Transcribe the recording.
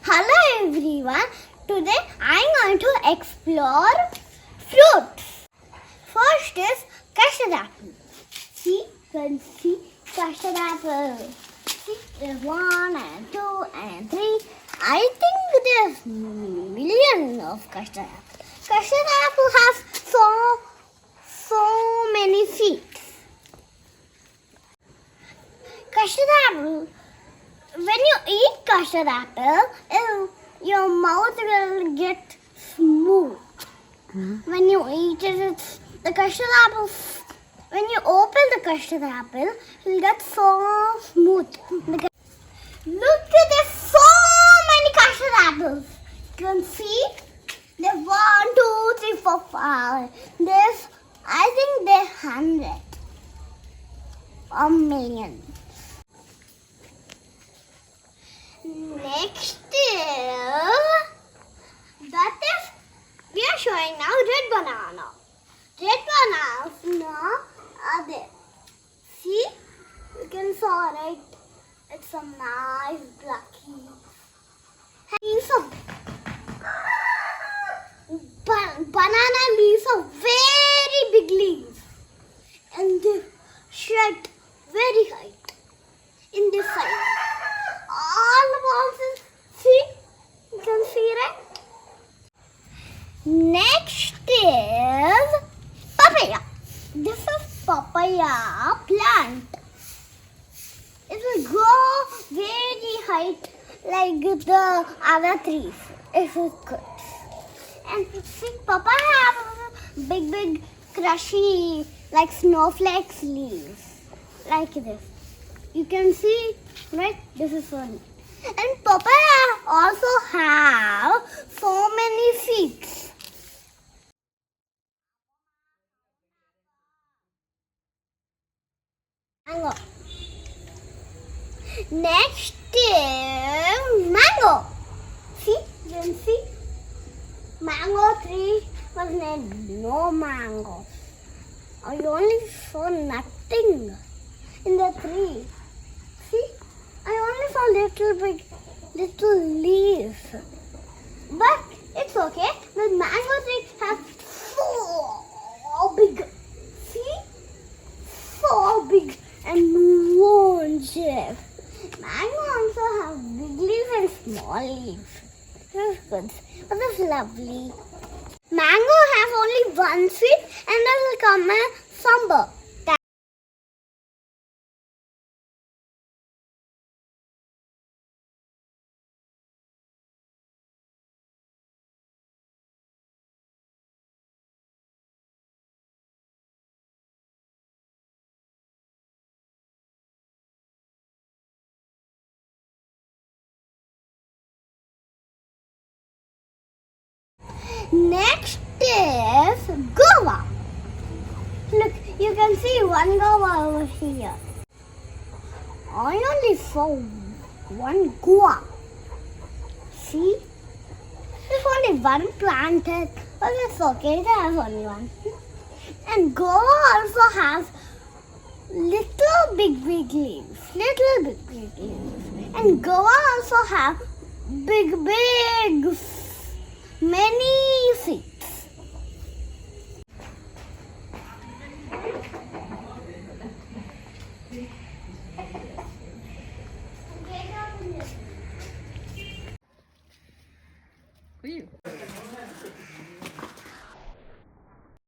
Hello everyone. Today I'm going to explore fruits. First is custard apple. See, you can see custard apple. See, there's 1 and 2 and 3. I think there's millions of custard apples. Custard apple has so many seeds. Custard apple. When you eat custard apple, your mouth will get smooth. When you eat it, the custard apple. When you open the custard apple, it will get so smooth. Look at this, so many custard apples. You can see there's 1, 2, 3, 4, 5. There's, I think there's 100 or million. Next we are showing now red banana. Red bananas now are there. See, you can saw it. It's some nice black leaves. Banana leaves are very big leaves, and they shed very high in this side. All the balls, see, you can see right. Next is papaya. This is papaya plant. It will grow very high like the other trees. It is good. And see, papaya have big crushy like snowflakes leaves like this. You can see, right? This is one. And papaya also have so many seeds. Mango. Next is mango. See, you can see mango tree was named no mango. I only saw nothing in the tree. See, I only saw little leaves. But it's okay. The mango tree has so big. See, so big and long shape. Mango also have big leaves and small leaves. That's good. But that's lovely. Mango has only one seed and that will come a sambar. Next is guava. Look, you can see one guava over here. I only saw one guava. See? There's only one planted, but it's okay, there's only one. And guava also has little big leaves. And guava also have big many seeds. For you.